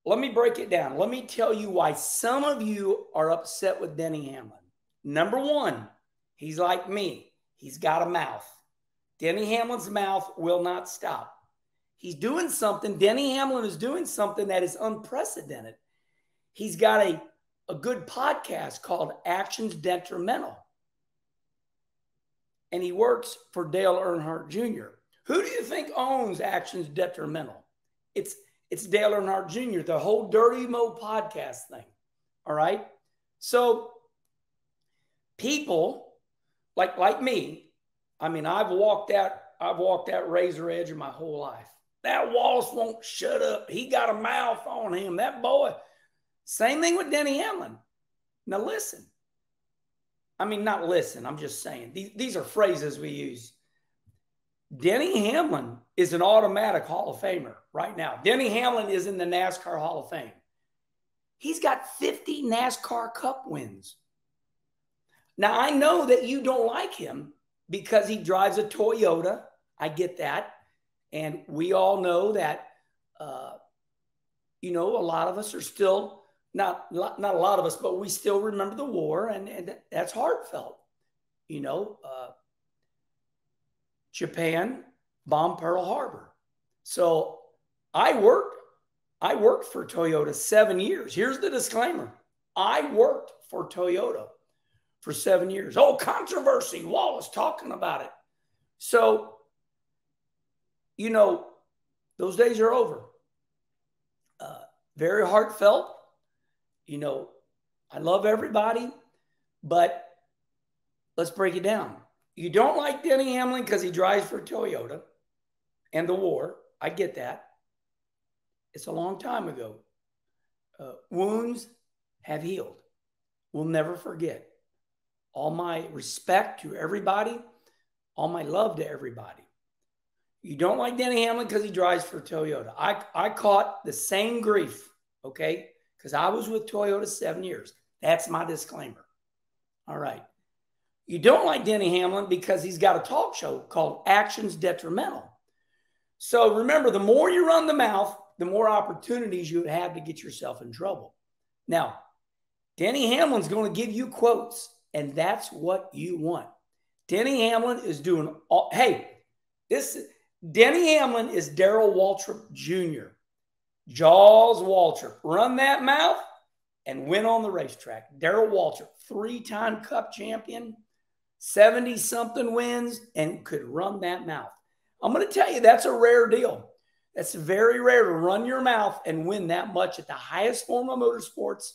let me break it down. Let me tell you why some of you are upset with Denny Hamlin. Number one, he's like me. He's got a mouth. Denny Hamlin's mouth will not stop. He's doing something. Denny Hamlin is doing something that is unprecedented. He's got a good podcast called Actions Detrimental. And he works for Dale Earnhardt Jr. Who do you think owns Actions Detrimental? It's Dale Earnhardt Jr., the whole Dirty Mo podcast thing. All right? So people like me, I mean, I've walked that razor edge in my whole life. That Wallace won't shut up. He got a mouth on him. That boy. Same thing with Denny Hamlin. Now listen. I mean, not listen. I'm just saying. These are phrases we use. Denny Hamlin is an automatic Hall of Famer right now. Denny Hamlin is in the NASCAR Hall of Fame. He's got 50 NASCAR Cup wins. Now, I know that you don't like him because he drives a Toyota. I get that. And we all know that, a lot of us are still, not a lot of us, but we still remember the war, and that's heartfelt. Japan bombed Pearl Harbor. So I worked for Toyota 7 years. Here's the disclaimer. I worked for Toyota for 7 years. Oh, controversy. Wallace talking about it. So, those days are over. Very heartfelt. I love everybody, but let's break it down. You don't like Denny Hamlin because he drives for Toyota and the war. I get that. It's a long time ago. Wounds have healed. We'll never forget. All my respect to everybody. All my love to everybody. You don't like Denny Hamlin because he drives for Toyota. I caught the same grief, okay? Because I was with Toyota 7 years. That's my disclaimer. All right. You don't like Denny Hamlin because he's got a talk show called Actions Detrimental. So remember, the more you run the mouth, the more opportunities you would have to get yourself in trouble. Now, Denny Hamlin's going to give you quotes, and that's what you want. Denny Hamlin is doing all. Hey, Denny Hamlin is Darrell Waltrip Jr. Jaws Waltrip. Run that mouth and win on the racetrack. Darrell Waltrip, 3-time Cup champion, 70-something wins, and could run that mouth. I'm going to tell you, that's a rare deal. That's very rare to run your mouth and win that much at the highest form of motorsports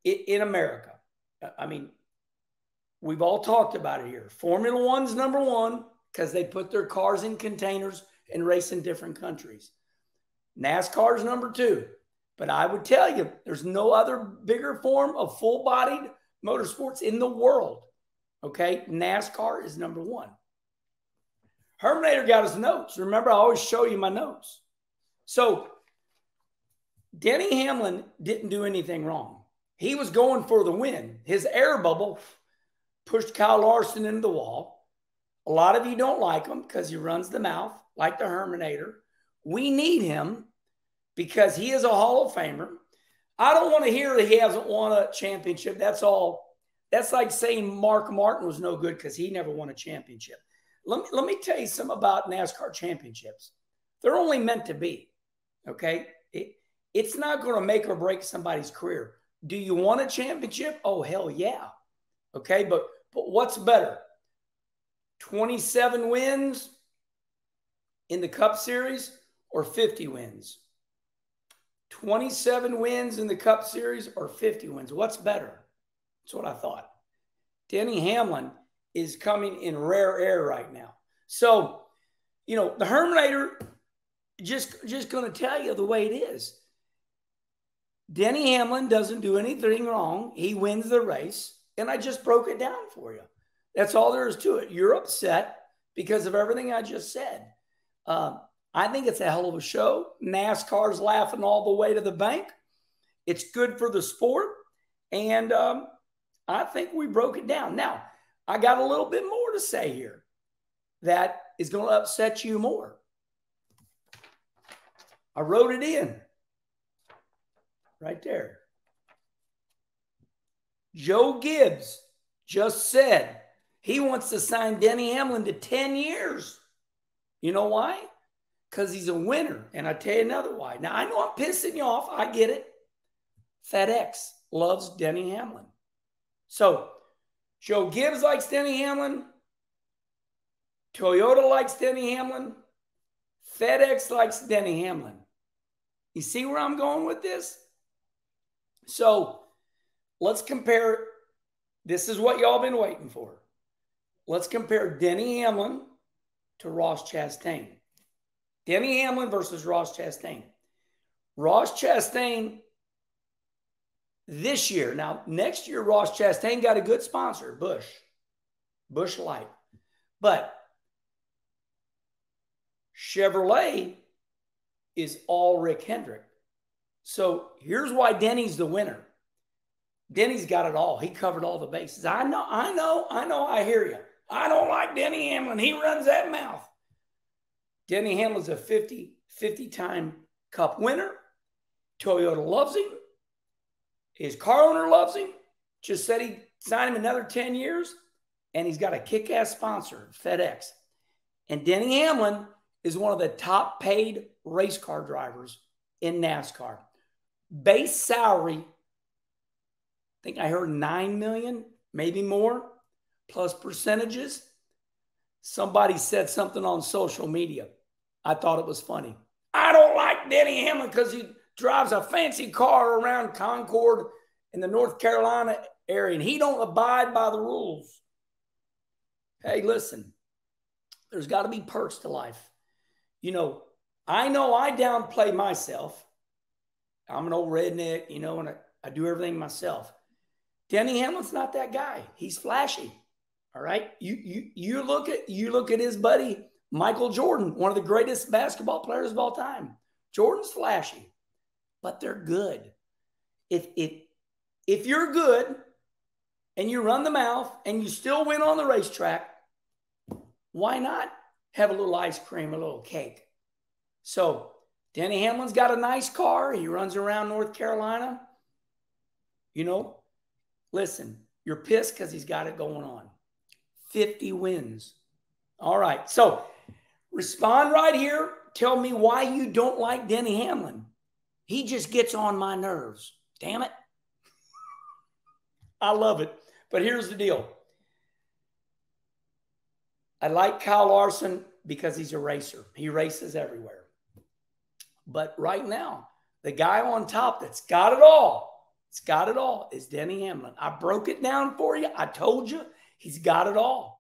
in America. I mean, we've all talked about it here. Formula One's number one because they put their cars in containers and race in different countries. NASCAR's number two. But I would tell you, there's no other bigger form of full-bodied motorsports in the world. Okay? NASCAR is number one. Herminator got his notes. Remember, I always show you my notes. So, Denny Hamlin didn't do anything wrong. He was going for the win. His air bubble pushed Kyle Larson into the wall. A lot of you don't like him because he runs the mouth like the Herminator. We need him because he is a Hall of Famer. I don't want to hear that he hasn't won a championship. That's all. That's like saying Mark Martin was no good because he never won a championship. Let me tell you something about NASCAR championships. They're only meant to be, okay? It's not going to make or break somebody's career. Do you want a championship? Oh, hell yeah. Okay, but what's better? 27 wins in the Cup Series or 50 wins? 27 wins in the Cup Series or 50 wins? What's better? That's what I thought. Denny Hamlin is coming in rare air right now. So, the Herminator, just going to tell you the way it is. Denny Hamlin doesn't do anything wrong. He wins the race, and I just broke it down for you. That's all there is to it. You're upset because of everything I just said. I think it's a hell of a show. NASCAR's laughing all the way to the bank. It's good for the sport, and I think we broke it down. Now, I got a little bit more to say here that is going to upset you more. I wrote it in. right there. Joe Gibbs just said he wants to sign Denny Hamlin to 10 years. You know why? Because he's a winner. And I tell you another why. Now, I know I'm pissing you off. I get it. FedEx loves Denny Hamlin. So, Joe Gibbs likes Denny Hamlin. Toyota likes Denny Hamlin. FedEx likes Denny Hamlin. You see where I'm going with this? So, let's compare. This is what y'all been waiting for. Let's compare Denny Hamlin to Ross Chastain. Denny Hamlin versus Ross Chastain. Ross Chastain this year. Now, next year, Ross Chastain got a good sponsor, Busch Light. But Chevrolet is all Rick Hendrick. So here's why Denny's the winner. Denny's got it all. He covered all the bases. I know, I hear you. I don't like Denny Hamlin. He runs that mouth. Denny Hamlin's a 50-time Cup winner. Toyota loves him. His car owner loves him. Just said he'd sign him another 10 years. And he's got a kick-ass sponsor, FedEx. And Denny Hamlin is one of the top paid race car drivers in NASCAR. Base salary, I think I heard $9 million, maybe more, plus percentages. Somebody said something on social media. I thought it was funny. I don't like Denny Hamlin because he drives a fancy car around Concord in the North Carolina area, and he don't abide by the rules. Hey, listen, there's got to be perks to life. You know I downplay myself. I'm an old redneck, and I do everything myself. Denny Hamlin's not that guy. He's flashy. All right. You look at his buddy, Michael Jordan, one of the greatest basketball players of all time. Jordan's flashy, but they're good. If you're good and you run the mouth and you still win on the racetrack, why not have a little ice cream, a little cake? So Denny Hamlin's got a nice car. He runs around North Carolina. Listen, you're pissed because he's got it going on. 50 wins. All right. So respond right here. Tell me why you don't like Denny Hamlin. He just gets on my nerves. Damn it. I love it. But here's the deal. I like Kyle Larson because he's a racer. He races everywhere. But right now, the guy on top that's got it all, is Denny Hamlin. I broke it down for you. I told you he's got it all.